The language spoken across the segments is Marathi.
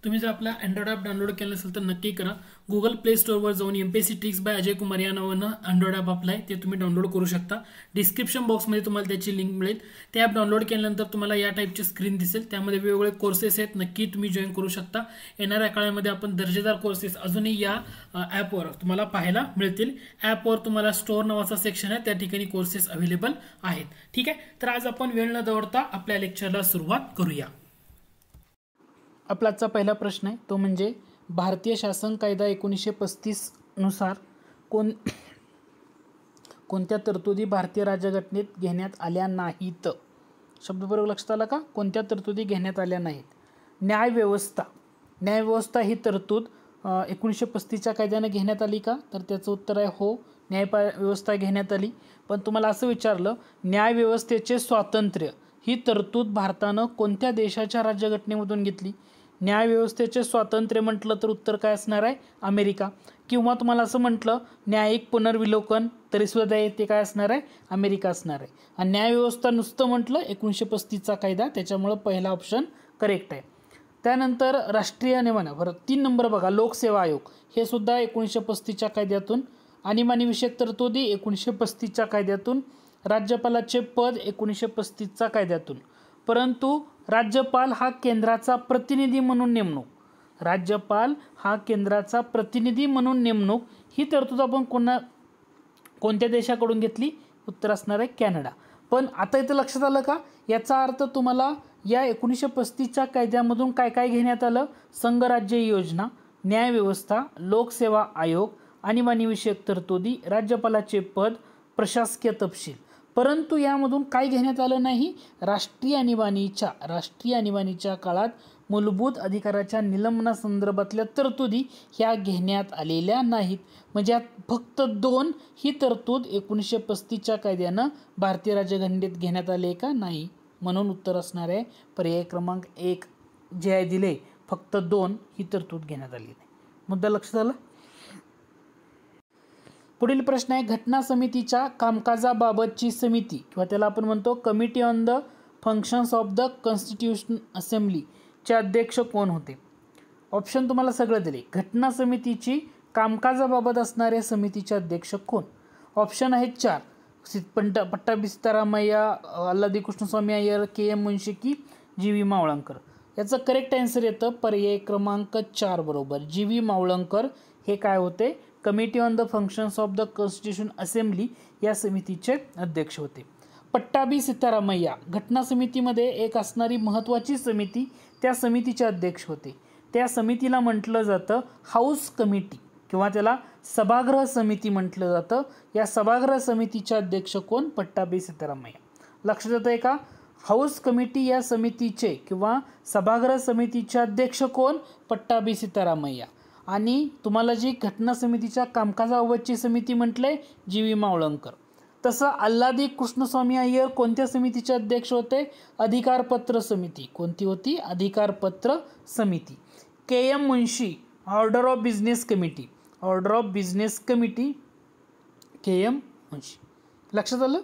तुम्ही जर आपला अँड्रॉइड ॲप डाउनलोड केलं नसेल तर नक्की करा. गुगल प्ले स्टोअरवर जाऊन MPSC tricks bye Ajay Kumar या नावानं अँड्रॉइड ॲप आपलं आहे, ते तुम्ही डाउनलोड करू शकता. डिस्क्रिप्शन बॉक्समध्ये तुम्हाला त्याची लिंक मिळेल. ते ॲप डाउनलोड केल्यानंतर तुम्हाला या टाईपची स्क्रीन दिसेल. त्यामध्ये वेगवेगळे कोर्सेस आहेत, नक्की तुम्ही जॉईन करू शकता. येणाऱ्या काळामध्ये आपण दर्जेदार कोर्सेस अजूनही या ॲपवर तुम्हाला पाहायला मिळतील. ॲपवर तुम्हाला स्टोअर नावाचा सेक्शन आहे, त्या ठिकाणी कोर्सेस अवेलेबल आहेत. ठीक आहे, तर आज आपण वेळ न दवडता आपल्या लेक्चरला सुरुवात करूया. आपला आजचा पहिला प्रश्न आहे तो म्हणजे भारतीय शासन कायदा 1935 नुसार कोणत्या तरतुदी भारतीय राज्यघटनेत घेण्यात आल्या नाहीत. शब्दप्रयोग लक्षात आला का? कोणत्या तरतुदी घेण्यात आल्या नाहीत. न्यायव्यवस्था ही तरतूद 1935च्या कायद्याने घेण्यात आली का? तर त्याचं उत्तर आहे हो, न्यायव्यवस्था घेण्यात आली. पण तुम्हाला असं विचारलं, न्यायव्यवस्थेचे स्वातंत्र्य ही तरतूद भारतानं कोणत्या देशाच्या राज्यघटनेमधून घेतली? न्यायव्यवस्थेचे स्वातंत्र्य म्हटलं तर उत्तर काय असणार आहे? अमेरिका. किंवा तुम्हाला असं म्हटलं न्यायिक पुनर्विलोकन तरीसुद्धा ते काय असणार आहे? अमेरिका असणार आहे. आणि न्यायव्यवस्था नुसतं म्हटलं 1935चा कायदा, त्याच्यामुळं पहिला ऑप्शन करेक्ट आहे. त्यानंतर राष्ट्रीय नियमन, बरं 3 नंबर बघा, लोकसेवा आयोग हे सुद्धा 1935च्या कायद्यातून. आणीबाणीविषयक तरतुदी 1935च्या कायद्यातून. राज्यपालाचे पद 1935चा कायद्यातून. परंतु राज्यपाल हा केंद्राचा प्रतिनिधी म्हणून नेमणूक, राज्यपाल हा केंद्राचा प्रतिनिधी म्हणून नेमणूक ही तरतूद आपण कोणत्या देशाकडून घेतली? उत्तर असणार आहे कॅनडा. पण आता इथं लक्षात आलं का? याचा अर्थ तुम्हाला या 1935च्या कायद्यामधून काय काय घेण्यात आलं? संघराज्य योजना, न्यायव्यवस्था, लोकसेवा आयोग, आणीबाणीविषयक तरतुदी, राज्यपालाचे पद, प्रशासकीय तपशील. परंतु यामधून काय घेण्यात आलं नाही? राष्ट्रीय आणीबाणीच्या काळात मूलभूत अधिकाराच्या निलंबनासंदर्भातल्या तरतुदी ह्या घेण्यात आलेल्या नाहीत. म्हणजे यात फक्त 2 ही तरतूद 1935च्या कायद्यानं भारतीय राज्यघटनेत घेण्यात आले का? नाही. म्हणून उत्तर असणार आहे पर्याय क्रमांक 1 जे आहे दिले, फक्त 2 ही तरतूद घेण्यात आली नाही. मुद्दा लक्षात आला? पुढील प्रश्न आहे, घटना समितीच्या कामकाजाबाबतची समिती किंवा त्याला आपण म्हणतो committee on the functions of the constitution assembly चे अध्यक्ष कोण होते? ऑप्शन तुम्हाला सगळं दिले. घटना समितीची कामकाजाबाबत असणाऱ्या समितीचे अध्यक्ष कोण? ऑप्शन आहेत 4. पट्टाभी सीतारामय्या, अल्लादी कृष्णस्वामी अय्यर, KM मुन्शी की GV मावळंकर. याचं करेक्ट आन्सर येतं पर्याय क्रमांक 4 बरोबर. GV मावळंकर हे काय होते? Committee on the functions of the constitution assembly या समितीचे अध्यक्ष होते. पट्टाभी सीतारामय्या घटना समितीमध्ये एक असणारी महत्त्वाची समिती, त्या समितीचे अध्यक्ष होते. त्या समितीला म्हटलं जातं हाऊस कमिटी किंवा त्याला सभागृह समिती म्हटलं जातं. या सभागृह समितीचे अध्यक्ष कोण? पट्टाभी सीतारामय्या. लक्षात येतं आहे का? हाऊस कमिटी या समितीचे किंवा सभागृह समितीचे अध्यक्ष कोण? पट्टाभी सीतारामय्या. आणि तुम्हाला जी घटना समितीच्या कामकाजाबाबतची समिती म्हटले GV मावळंकर. तसं अल्लादी कृष्णस्वामी अय्यर कोणत्या समितीचे अध्यक्ष होते? अधिकारपत्र समिती. कोणती होती? अधिकारपत्र समिती. KM Munshi order of business committee KM मुन्शी. लक्षात आलं?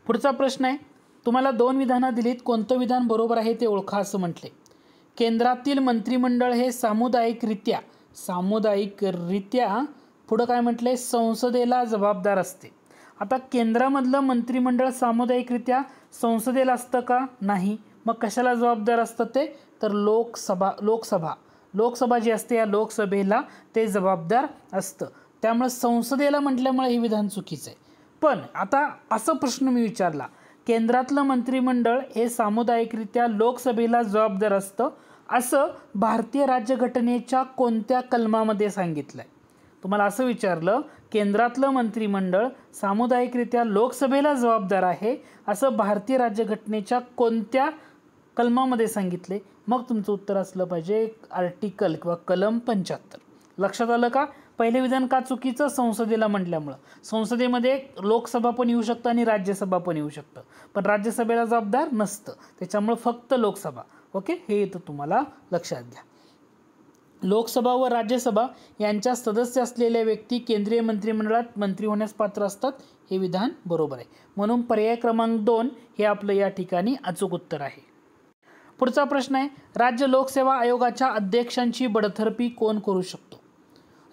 पुढचा प्रश्न आहे, तुम्हाला 2 विधानं दिलीत, कोणतं विधान बरोबर आहे ते ओळखा असं म्हटले. केंद्रातील मंत्रिमंडळ हे सामुदायिकरित्या पुढं काय म्हटलंय? संसदेला जबाबदार असते. आता केंद्रामधलं मंत्रिमंडळ सामुदायिकरित्या संसदेला असतं का? नाही. मग कशाला जबाबदार असतं ते? तर लोकसभा जी असते या लोकसभेला ते जबाबदार असतं. त्यामुळे संसदेला म्हटल्यामुळे हे विधान चुकीचं आहे. पण आता असं प्रश्न मी विचारला, केंद्रातलं मंत्रिमंडळ हे सामुदायिकरित्या लोकसभेला जबाबदार असतं असं भारतीय राज्यघटनेच्या कोणत्या कलमामध्ये सांगितलंय? तुम्हाला असं विचारलं, केंद्रातलं मंत्रिमंडळ सामुदायिकरित्या लोकसभेला जबाबदार आहे असं भारतीय राज्यघटनेच्या कोणत्या कलमामध्ये सांगितले? मग तुमचं उत्तर असलं पाहिजे आर्टिकल किंवा कलम 75. लक्षात आलं का? पहिले विधान का चुकीचं? संसदेला म्हटल्यामुळं. संसदेमध्ये लोकसभा पण येऊ शकतं आणि राज्यसभा पण येऊ शकतं, पण राज्यसभेला जबाबदार नसतं, त्याच्यामुळं फक्त लोकसभा. ओके, हे येतं तुम्हाला लक्षात घ्या. लोकसभा व राज्यसभा यांच्या सदस्य असलेल्या व्यक्ती केंद्रीय मंत्रिमंडळात मंत्री होण्यास पात्र असतात, हे विधान बरोबर आहे. म्हणून पर्याय क्रमांक 2 हे आपलं या ठिकाणी अचूक उत्तर आहे. पुढचा प्रश्न आहे, राज्य लोकसेवा आयोगाच्या अध्यक्षांची बडतर्फी कोण करू शकतो?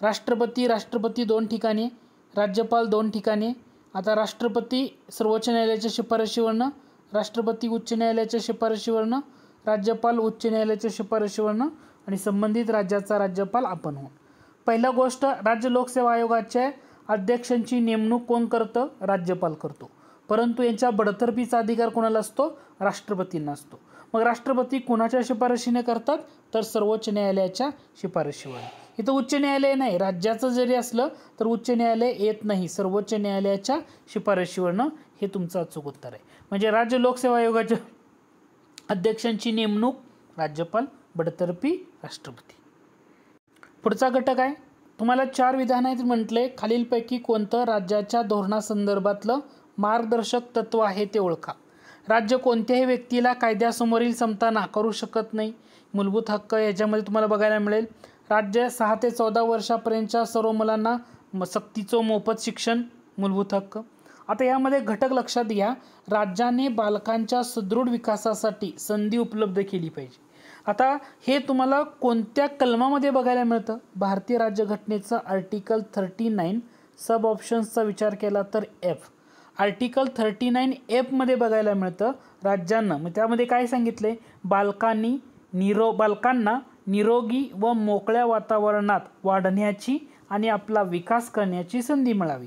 राष्ट्रपती 2 ठिकाणी, राज्यपाल 2 ठिकाणी. आता राष्ट्रपती सर्वोच्च न्यायालयाच्या शिफारशीवरनं, राष्ट्रपती उच्च न्यायालयाच्या शिफारशीवरनं, राज्यपाल उच्च न्यायालयाच्या शिफारशीवरनं आणि संबंधित राज्याचा राज्यपाल आपण होऊन. पहिला गोष्ट, राज्य लोकसेवा आयोगाच्या अध्यक्षांची नेमणूक कोण करतं? राज्यपाल करतो. परंतु यांच्या बडतर्फीचा अधिकार कोणाला असतो? राष्ट्रपतींना असतो. मग राष्ट्रपती कोणाच्या शिफारशीने करतात? तर सर्वोच्च न्यायालयाच्या शिफारशीवर. इथं उच्च न्यायालय नाही, राज्याचं जरी असलं तर उच्च न्यायालय येत नाही, सर्वोच्च न्यायालयाच्या शिफारशीवरनं हे तुमचं अचूक उत्तर आहे. म्हणजे राज्य लोकसेवा आयोगाच्या अध्यक्षांची नेमणूक राज्यपाल, बडतर्फी राष्ट्रपती. पुढचा घटक आहे, तुम्हाला 4 विधान आहेत म्हटले, खालीलपैकी कोणतं राज्याच्या धोरणासंदर्भातलं मार्गदर्शक तत्व आहे ते ओळखा. राज्य कोणत्याही व्यक्तीला कायद्यासमोरील समता नाकारू शकत नाही. मूलभूत हक्क याच्यामध्ये तुम्हाला बघायला मिळेल. राज्य 6 ते 14 वर्षापर्यंतच्या सर्व मुलांना सक्तीचं मोफत शिक्षण, मूलभूत हक्क. आता यामध्ये घटक लक्षात घ्या, राज्याने बालकांच्या सदृढ विकासासाठी संधी उपलब्ध केली पाहिजे. आता हे तुम्हाला कोणत्या कलमामध्ये बघायला मिळतं? भारतीय राज्यघटनेचं आर्टिकल 39 सब ऑप्शन्सचा विचार केला तर एफ. आर्टिकल 39F मध्ये बघायला मिळतं राज्यांना. मग त्यामध्ये काय सांगितले? बालकांना निरोगी व मोकळ्या वातावरणात वाढण्याची आणि आपला विकास करण्याची संधी मिळावी.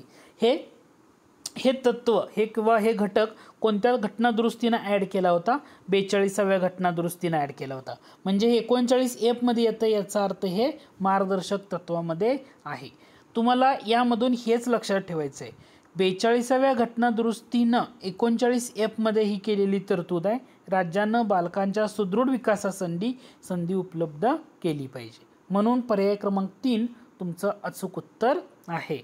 हे तत्व किंवा हे घटक कोणत्या घटनादुरुस्तीनं ॲड केला होता? 42व्या घटनादुरुस्तीनं ॲड केला होता. म्हणजे 39F मध्ये येतं, याचा अर्थ हे मार्गदर्शक तत्वामध्ये आहे. तुम्हाला यामधून हेच लक्षात ठेवायचं आहे, 42व्या घटनादुरुस्तीनं 39F मध्ये ही केलेली तरतूद आहे, राज्यानं बालकांच्या सुदृढ विकासासाठी संधी उपलब्ध केली पाहिजे. म्हणून पर्याय क्रमांक 3 तुमचं अचूक उत्तर आहे.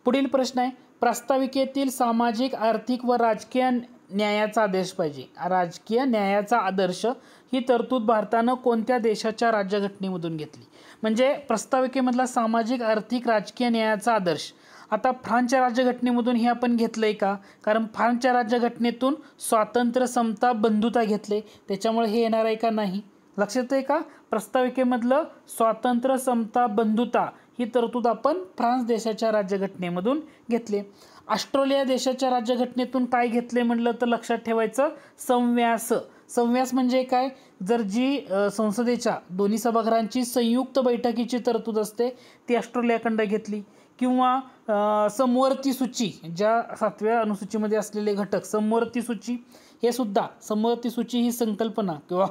पुढील प्रश्न आहे, प्रस्ताविकेतील सामाजिक, आर्थिक व राजकीय न्यायाचा आदेश पाहिजे. राजकीय न्यायाचा आदर्श ही तरतूद भारतानं कोणत्या देशाच्या राज्यघटनेमधून घेतली? म्हणजे प्रस्ताविकेमधला सामाजिक, आर्थिक, राजकीय न्यायाचा आदर्श आता फ्रान्सच्या राज्यघटनेमधून हे आपण घेतलंय का? कारण फ्रान्सच्या राज्यघटनेतून स्वातंत्र्य, समता, बंधुता घेतले, त्याच्यामुळे हे येणार आहे का? नाही. लक्षात आहे का? प्रस्ताविकेमधलं स्वातंत्र्य, समता, बंधुता ही तरतूद आपण फ्रान्स देशाच्या राज्यघटनेमधून घेतले. ऑस्ट्रेलिया देशाच्या राज्यघटनेतून काय घेतले म्हटलं तर लक्षात ठेवायचं, संव्यास. संव्यास म्हणजे काय? जर जी संसदेच्या दोन्ही सभागृहांची संयुक्त बैठकीची तरतूद असते ती ऑस्ट्रेलियाकडं घेतली. किंवा समवर्ती सूची, ज्या 7व्या अनुसूचीमध्ये असलेले घटक समवर्ती सूची, हे सुद्धा समवर्ती सूची ही संकल्पना किंवा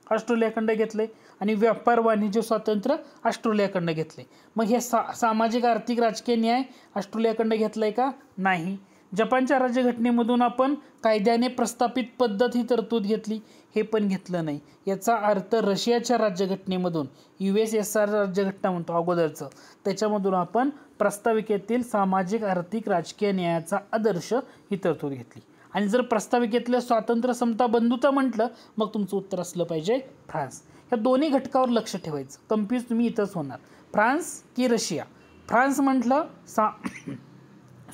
ऑस्ट्रेलियाकडं घेतले. आणि व्यापार वाणिज्य स्वातंत्र्य ऑस्ट्रेलियाकडं घेतले. मग हे सामाजिक, आर्थिक, राजकीय न्याय ऑस्ट्रेलियाकडं घेतलंय का? नाही. जपानच्या राज्यघटनेमधून आपण कायद्याने प्रस्थापित पद्धत ही तरतूद घेतली, हे पण घेतलं नाही. याचा अर्थ रशियाच्या राज्यघटनेमधून, USSR राज्यघटना म्हणतो अगोदरचं, त्याच्यामधून आपण प्रस्ताविकेतील सामाजिक, आर्थिक, राजकीय न्यायाचा आदर्श ही तरतूद घेतली. आणि जर प्रस्ताविकेतलं स्वातंत्र्य, समता, बंधुता म्हटलं मग तुमचं उत्तर असलं पाहिजे फ्रान्स. ह्या दोन्ही घटकावर लक्ष ठेवायचं, कन्फ्यूज तुम्ही इथंच होणार. फ्रान्स की रशिया? फ्रान्स म्हटलं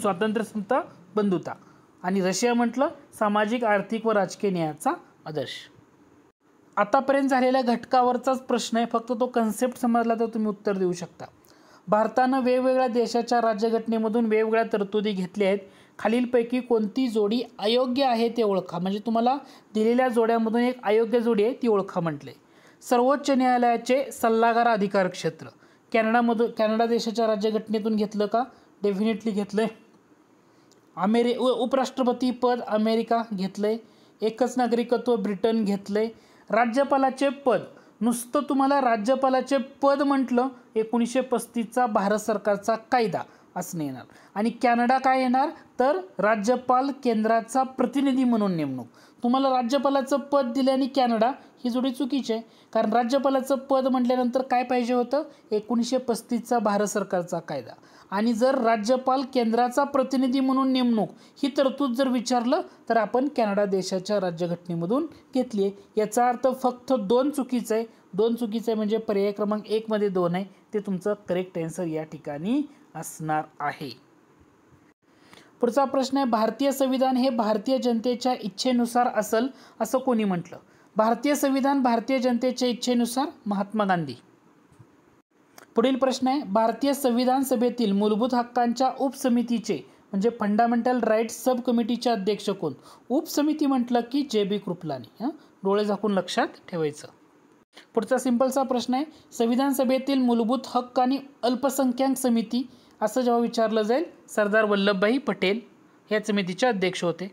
स्वातंत्र्य, समता, बंधुता आणि रशिया म्हटलं सामाजिक, आर्थिक व राजकीय न्यायाचा आदर्श. आतापर्यंत झालेल्या घटकावरचाच प्रश्न आहे, फक्त तो कन्सेप्ट समजला तर तुम्ही उत्तर देऊ शकता. भारतानं वेगवेगळ्या देशाच्या राज्यघटनेमधून वेगवेगळ्या तरतुदी घेतल्या आहेत. खालीलपैकी कोणती जोडी अयोग्य आहे ते ओळखा. म्हणजे तुम्हाला दिलेल्या जोड्यामधून एक अयोग्य जोडी आहे ती ओळखा म्हटले. सर्वोच्च न्यायालयाचे सल्लागार अधिकार क्षेत्र कॅनडा देशाच्या राज्यघटनेतून घेतलं का? डेफिनेटली घेतलंय. उपराष्ट्रपती पद अमेरिका घेतलंय. एकच नागरिकत्व ब्रिटन घेतलंय. राज्यपालाचे पद, नुसतं तुम्हाला राज्यपालाचे पद म्हटलं 1935चा भारत सरकारचा कायदा असं येणार. आणि कॅनडा काय येणार तर राज्यपाल केंद्राचा प्रतिनिधी म्हणून नेमणूक. तुम्हाला राज्यपालाचं पद दिले आणि कॅनडा, ही जोडी चुकीची आहे. कारण राज्यपालाचं पद म्हटल्यानंतर काय पाहिजे होतं? 1935चा भारत सरकारचा कायदा. आणि जर राज्यपाल केंद्राचा प्रतिनिधी म्हणून नेमणूक ही तरतूद जर विचारलं तर आपण कॅनडा देशाच्या राज्यघटनेमधून घेतली आहे. याचा अर्थ फक्त 2 चुकीचं आहे. 2 चुकीचं आहे म्हणजे पर्याय क्रमांक 1 मध्ये 2 आहे, ते तुमचं करेक्ट आन्सर या ठिकाणी असणार आहे. पुढचा प्रश्न आहे, भारतीय संविधान हे भारतीय जनतेच्या इच्छेनुसार असेल असं कोणी म्हटलं? भारतीय संविधान भारतीय जनतेच्या इच्छेनुसार महात्मा गांधी. पुढील प्रश्न आहे, भारतीय संविधान सभेतील मूलभूत हक्कांच्या उपसमितीचे म्हणजे फंडामेंटल राईट्स सब कमिटीचे अध्यक्ष कोण? उपसमिती म्हटलं की जे.बी. कृपलानी. डोळे झाकून लक्षात ठेवायचं. पुढचा सिंपलचा प्रश्न आहे, संविधान सभेतील मूलभूत हक्क आणि अल्पसंख्याक समिती असं जेव्हा विचारलं जाईल, सरदार वल्लभभाई पटेल या समितीचे अध्यक्ष होते.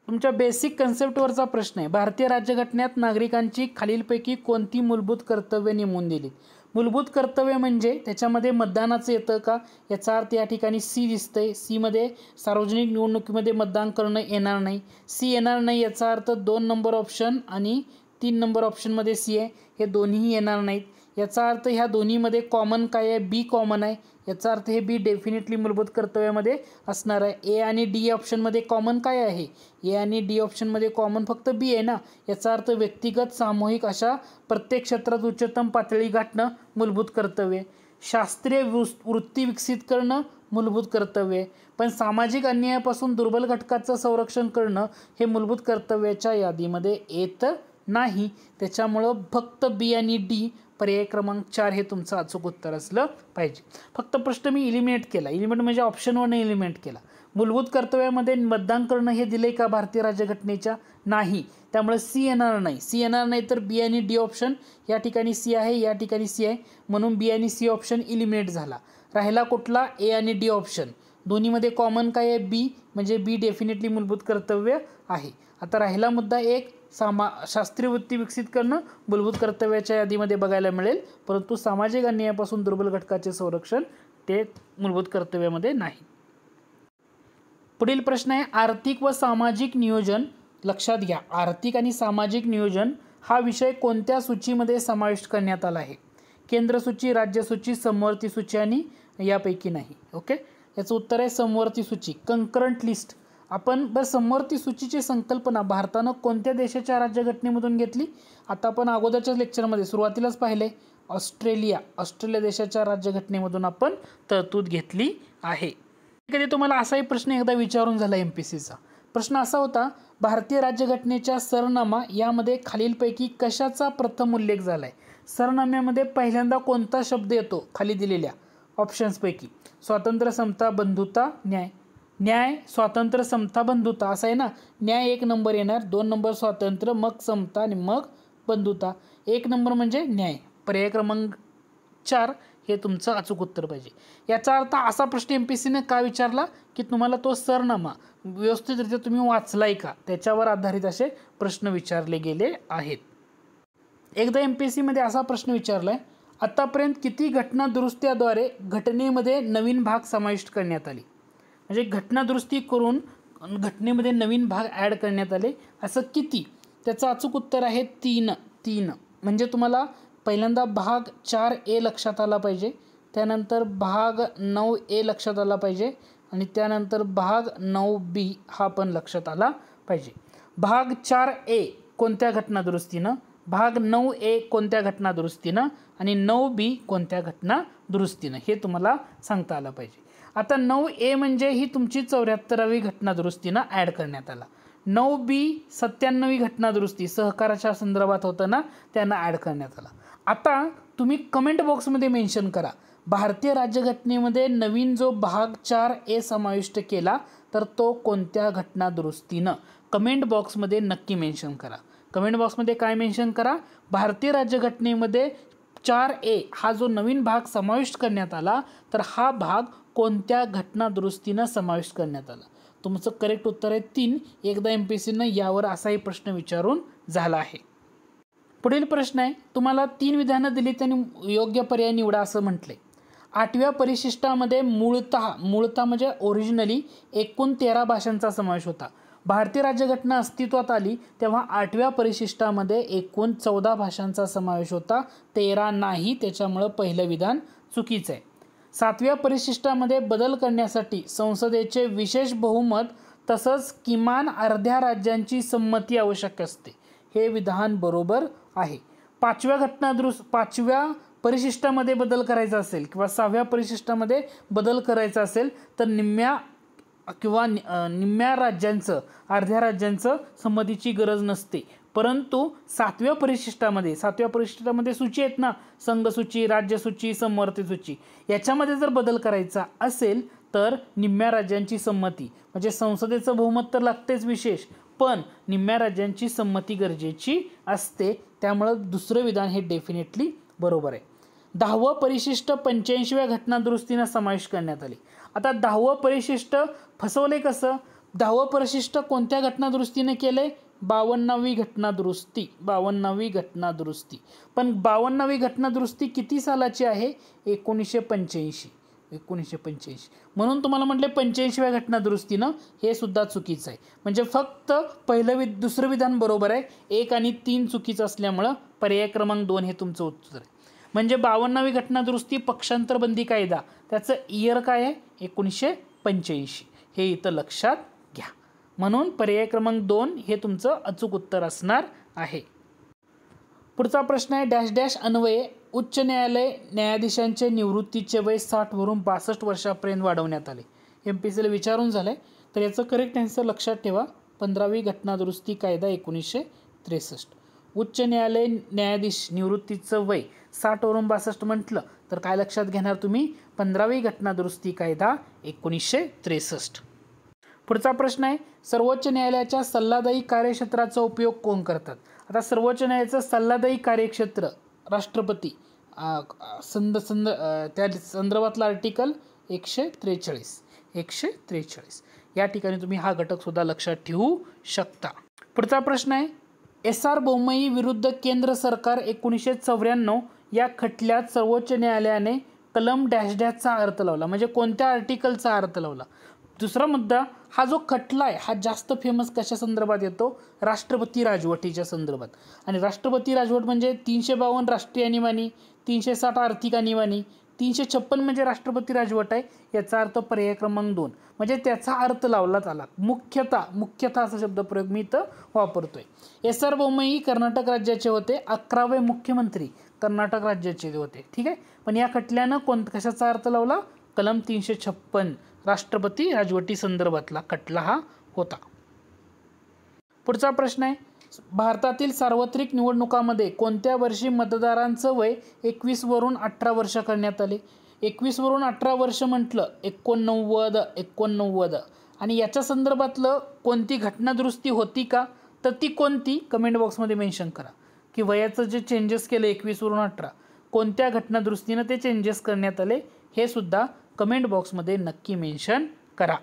तुमच्या बेसिक कन्सेप्टवरचा प्रश्न आहे, भारतीय राज्यघटनेत नागरिकांची खालीलपैकी कोणती मूलभूत कर्तव्य नेमून दिली? मूलभूत कर्तव्य म्हणजे त्याच्यामध्ये मतदानाचं येतं का? याचा अर्थ या ठिकाणी सी दिसतंय. सी मध्ये सार्वजनिक निवडणुकीमध्ये मतदान करणं येणार नाही. सी येणार नाही याचा अर्थ 2 नंबर ऑप्शन आणि 3 नंबर ऑप्शनमध्ये सी आहे, हे दोन्ही येणार नाहीत. याचा अर्थ ह्या दोन्हीमध्ये कॉमन काय आहे? बी कॉमन आहे. याचा अर्थ हे बी डेफिनेटली मूलभूत कर्तव्यामध्ये असणार आहे. ए आणि डी ऑप्शनमध्ये कॉमन काय आहे? ए आणि डी ऑप्शनमध्ये कॉमन फक्त बी आहे ना. याचा अर्थ व्यक्तिगत सामूहिक अशा प्रत्येक क्षेत्रात उच्चतम पातळी गाठणं मूलभूत कर्तव्य. शास्त्रीय वृत्ती विकसित करणं मूलभूत कर्तव्य. पण सामाजिक अन्यायापासून दुर्बल घटकाचं संरक्षण करणं हे मूलभूत कर्तव्याच्या यादीमध्ये येत नाही. त्याच्यामुळं फक्त बी आणि डी पर्याय क्रमांक 4 हे तुमचं अचूक उत्तर असलं पाहिजे. फक्त प्रश्न मी इलिमिनेट केला. इलिमिनेट म्हणजे ऑप्शनवरनं इलिमिनेट केला. मूलभूत कर्तव्यामध्ये मतदान करणं हे दिले का भारतीय राज्यघटनेच्या? नाही. त्यामुळे सी येणार नाही. सी येणार नाही तर बी आणि डी ऑप्शन, या ठिकाणी सी आहे, या ठिकाणी सी आहे, म्हणून बी आणि सी ऑप्शन इलिमिनेट झाला. राहिला कुठला? ए आणि डी ऑप्शन. दोन्हीमध्ये कॉमन काय आहे? बी, म्हणजे बी डेफिनेटली मूलभूत कर्तव्य आहे. आता राहिला मुद्दा एक, शास्त्रीय वृत्ती विकसित करणं मूलभूत कर्तव्याच्या यादीमध्ये बघायला मिळेल, परंतु सामाजिक अन्यायापासून दुर्बल घटकाचे संरक्षण ते मूलभूत कर्तव्यामध्ये नाही. पुढील प्रश्न आहे, आर्थिक व सामाजिक नियोजन. लक्षात घ्या, आर्थिक आणि सामाजिक नियोजन हा विषय कोणत्या सूचीमध्ये समाविष्ट करण्यात आला आहे? केंद्र सूची, राज्य सूची, समवर्ती सूची आणि यापैकी नाही. ओके, याचं उत्तर आहे समवर्ती सूची, कंकरंट लिस्ट. आपण समवर्ती सूचीची संकल्पना भारतानं कोणत्या देशाच्या राज्यघटनेमधून घेतली? आता आपण अगोदरच्या लेक्चरमध्ये सुरुवातीलाच पाहिले, ऑस्ट्रेलिया देशाच्या राज्यघटनेमधून आपण तरतूद घेतली आहे. कधी तुम्हाला असाही प्रश्न एकदा विचारून झाला MPSCचा. प्रश्न असा होता, भारतीय राज्यघटनेच्या सरनामा यामध्ये खालीलपैकी कशाचा प्रथम उल्लेख झालाय? सरनाम्यामध्ये पहिल्यांदा कोणता शब्द येतो? खाली दिलेल्या ऑप्शन्सपैकी स्वातंत्र्य, समता, बंधुता, न्याय. न्याय, स्वातंत्र्य, समता, बंधुता असं आहे ना. न्याय 1 नंबर येणार, 2 नंबर स्वातंत्र्य, मग समता आणि मग बंधुता. 1 नंबर म्हणजे न्याय. पर्याय क्रमांक 4 हे तुमचं अचूक उत्तर पाहिजे. याचा अर्थ असा प्रश्न MPSCने का विचारला की तुम्हाला तो सरनामा व्यवस्थितरित्या तुम्ही वाचलाय का, त्याच्यावर आधारित असे प्रश्न विचारले गेले आहेत. एकदा MPSCमध्ये असा प्रश्न विचारलाय, आतापर्यंत किती घटना दुरुस्त्याद्वारे घटनेमध्ये नवीन भाग समाविष्ट करण्यात आले? म्हणजे घटना दुरुस्ती करून घटनेमध्ये नवीन भाग ॲड करण्यात आले, असं किती? त्याचं अचूक उत्तर आहे 3. म्हणजे तुम्हाला पहिल्यांदा भाग 4A लक्षात आला पाहिजे, त्यानंतर भाग 9A लक्षात आला पाहिजे आणि त्यानंतर भाग 9B हा पण लक्षात आला पाहिजे. भाग 4A कोणत्या घटना दुरुस्तीनं, भाग 9A कोणत्या घटना दुरुस्तीनं आणि 9B कोणत्या घटना दुरुस्तीनं हे तुम्हाला सांगता आलं पाहिजे. आता 9A म्हणजे ही तुमची 74वी घटना दुरुस्तीनं ॲड करण्यात आला. 9B 97वी घटना दुरुस्ती सहकाराच्या संदर्भात होतं ना, त्यांना ॲड करण्यात आला. आता तुम्ही कमेंट बॉक्समध्ये मेन्शन करा, भारतीय राज्यघटनेमध्ये नवीन जो भाग 4A समाविष्ट केला तर तो कोणत्या घटना दुरुस्तीनं. कमेंट बॉक्समध्ये नक्की मेन्शन करा. कमेंट बॉक्समध्ये काय मेन्शन करा? भारतीय राज्यघटनेमध्ये 4A हा जो नवीन भाग समाविष्ट करण्यात आला तर हा भाग कोणत्या घटना दुरुस्तीनं समाविष्ट करण्यात आला. तुमचं करेक्ट उत्तर आहे 3. एकदा MPSCनं यावर असाही प्रश्न विचारून झाला आहे. पुढील प्रश्न आहे, तुम्हाला 3 विधानं दिली त्यांनी योग्य पर्याय निवडा असं म्हटले. 8व्या परिशिष्टामध्ये मूळतः म्हणजे ओरिजिनली एकूण 13 भाषांचा समावेश होता. भारतीय राज्यघटना अस्तित्वात आली तेव्हा 8व्या परिशिष्टामध्ये एकूण 14 भाषांचा समावेश होता, 13 नाही. त्याच्यामुळं पहिलं विधान चुकीचं आहे. 7व्या परिशिष्टामध्ये बदल करण्यासाठी संसदेचे विशेष बहुमत तसंच किमान अर्ध्या राज्यांची संमती आवश्यक असते, हे विधान बरोबर आहे. 5व्या परिशिष्टामध्ये बदल करायचा असेल किंवा 6व्या परिशिष्टामध्ये बदल करायचा असेल तर निम्म्या किंवा निम्म्या राज्यांचं अर्ध्या राज्यांचं संमतीची गरज नसते, परंतु सातव्या परिशिष्टामध्ये सूची आहेत ना, संघसूची, राज्यसूची, समवर्ती सूची, याच्यामध्ये जर बदल करायचा असेल तर निम्म्या राज्यांची संमती, म्हणजे संसदेचं बहुमत तर लागतेच विशेष, पण निम्म्या राज्यांची संमती गरजेची असते. त्यामुळं दुसरं विधान हे डेफिनेटली बरोबर आहे. 10वं परिशिष्ट 85व्या घटनादुरुस्तीनं समावेश करण्यात आले. आता 10वं परिशिष्ट फसवले कसं? 10वं परिशिष्ट कोणत्या घटनादुरुस्तीने केले? 52वी घटनादुरुस्ती. 52वी घटनादुरुस्ती. पण 52वी घटनादुरुस्ती किती सालाची आहे? 1985. म्हणून तुम्हाला म्हटले 85व्या घटनादुरुस्तीनं, हे सुद्धा चुकीचं आहे. म्हणजे फक्त दुसरं विधान बरोबर आहे, 1 आणि 3 चुकीचं असल्यामुळं पर्याय क्रमांक 2 हे तुमचं उत्तर आहे. म्हणजे 52वी घटनादुरुस्ती पक्षांतरबंदी कायदा, त्याचं इयर काय आहे? 1985. हे इथं लक्षात घ्या. म्हणून पर्याय क्रमांक 2 हे तुमचं अचूक उत्तर असणार आहे. पुढचा प्रश्न आहे, डॅश डॅश अन्वये उच्च न्यायालय न्यायाधीशांचे निवृत्तीचे वय 60 वरून 62 वर्षापर्यंत वाढवण्यात आले. MPSCला विचारून झालं आहे, तर याचं करेक्ट आन्सर लक्षात ठेवा, 15वी घटनादुरुस्ती कायदा 1963. उच्च न्यायालय न्यायाधीश निवृत्तीचं वय 60 वरून 62 म्हटलं तर काय लक्षात घेणार तुम्ही? 15वी घटनादुरुस्ती कायदा 1963. पुढचा प्रश्न आहे, सर्वोच्च न्यायालयाच्या सल्लादायी कार्यक्षेत्राचा उपयोग कोण करतात? आता सर्वोच्च न्यायालयाचं सल्लादायी कार्यक्षेत्र राष्ट्रपती, त्या संदर्भातला आर्टिकल 143. या ठिकाणी तुम्ही हा घटक सुद्धा लक्षात ठेवू शकता. पुढचा प्रश्न आहे, SR बोम्मई विरुद्ध केंद्र सरकार 1994 या खटल्यात सर्वोच्च न्यायालयाने कलम डॅश डॅशचा अर्थ लावला, म्हणजे कोणत्या आर्टिकलचा अर्थ लावला? दुसरा मुद्दा, हा जो खटला आहे हा जास्त फेमस कशा संदर्भात येतो? राष्ट्रपती राजवटीच्या संदर्भात. आणि राष्ट्रपती राजवट म्हणजे 352 राष्ट्रीय आणीबाणी, 360 आर्थिक आणीबाणी, 356 म्हणजे राष्ट्रपती राजवट आहे. याचा अर्थ पर्याय क्रमांक 2, म्हणजे त्याचा अर्थ लावलाच आला. मुख्यतः असा शब्दप्रयोग मी इथं वापरतोय. SR बोम्मई कर्नाटक राज्याचे होते, 11वे मुख्यमंत्री कर्नाटक राज्याचे होते. ठीक आहे, पण या खटल्यानं कशाचा अर्थ लावला? कलम 356 राष्ट्रपती राजवटी संदर्भातला खटला हा होता. पुढचा प्रश्न आहे, भारतातील सार्वत्रिक निवडणुकांमध्ये कोणत्या वर्षी मतदारांचं वय 21 वरून 18 वर्ष करण्यात आले? 21 वरून 18 वर्ष म्हटलं 89. आणि याच्या संदर्भातलं कोणती घटनादुरुस्ती होती का? तर ती कोणती? कमेंट बॉक्समध्ये मेन्शन करा की वयाचं जे चेंजेस केलं 21 वरून 18, कोणत्या घटनादुरुस्तीनं ते चेंजेस करण्यात आले, हे सुद्धा कमेंट बॉक्समध्ये नक्की मेन्शन करा.